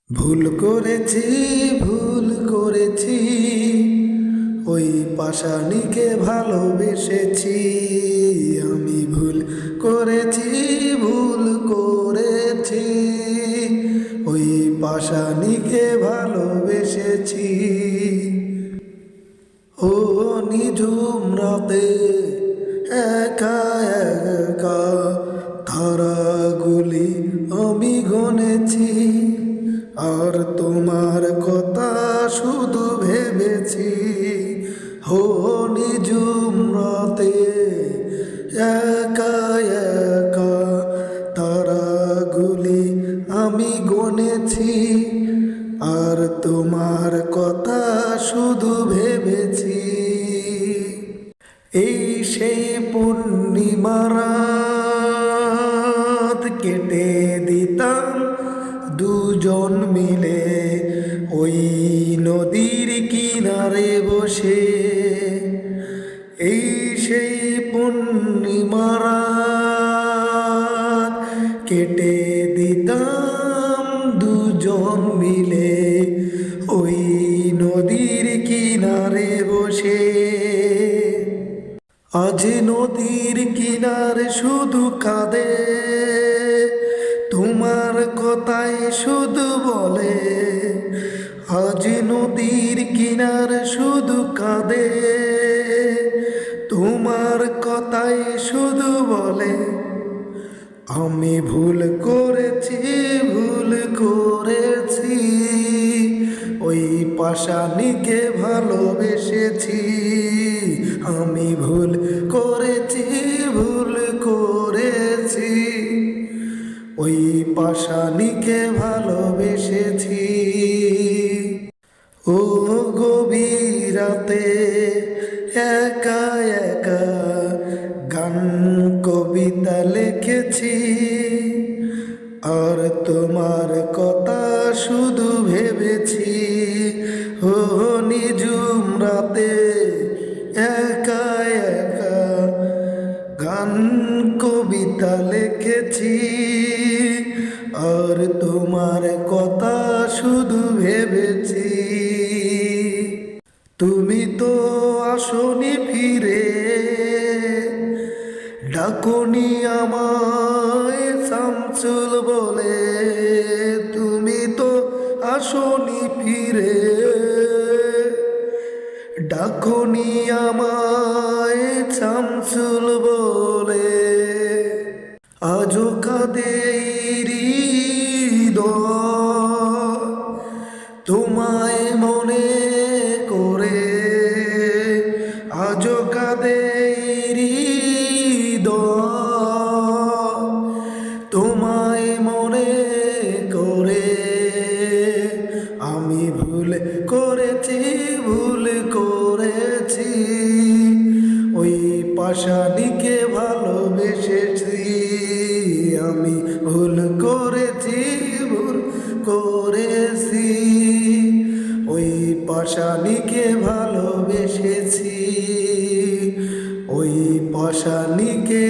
ভুল করেছি, ভুল করেছি, ওই পাষাণীকে ভালোবেসেছি। আমি ভুল করেছি, ভুল করেছি, ওই পাষাণীকে ভালোবেসেছি। ও নিঝুম রাতে একা একা তারাগুলি আমি গনেছি, আর তোমার কথা শুধু ভেবেছি। হো নিঝুম রাতে একা একা তারাগুলি আমি গনেছি, আর তোমার কথা শুধু ভেবেছি। এই সেই পূর্ণিমার রাত কেটে দিতাম দুজন মিলে ওই নদীর কিনারে বসে। এই সেই পূর্ণিমার রাত কেটে দিতাম দুজন মিলে ওই নদীর কিনারে বসে। আজ নদীর কিনারে শুধু কাঁদে, তোমার কথাই শুধু বলে। আজ নদীর কিনারে শুধু কাঁদে, তোমার কথাই শুধু বলে। আমি ভুল করেছি, ভুল করেছি, ওই পাষাণীকে ভালোবেসেছি। আমি ভুল করেছি, ভুল করেছি, ওই পাষাণীকে ভালোবেসেছি। ও গভীর রাতে একা একা গান কবিতা লিখেছি, আর তোমার কথা শুধু ভেবেছি। ও নিঝুম রাতে একা একা গান কবিতা লিখেছি, আর তোমার কথা শুধু ভেবেছি। তুমি তো আসনি ফিরে, ডাকনি আমায় শামসুল বলে। তুমি তো আসনি ফিরে, ডাকনি আমায় শামসুল বলে। আজও কাঁদে হৃদয় তোমায় মনে করে। আজও কাঁদে হৃদয় তোমায় মনে করে। আমি ভুল করেছি, ভুল করেছি, ওই পাষাণীকে ভালোবেসেছি। আমি ভুল করেছি, ভুল করেছি, ওই পাষাণীকে ভালোবেসেছি, ওই পাষাণীকে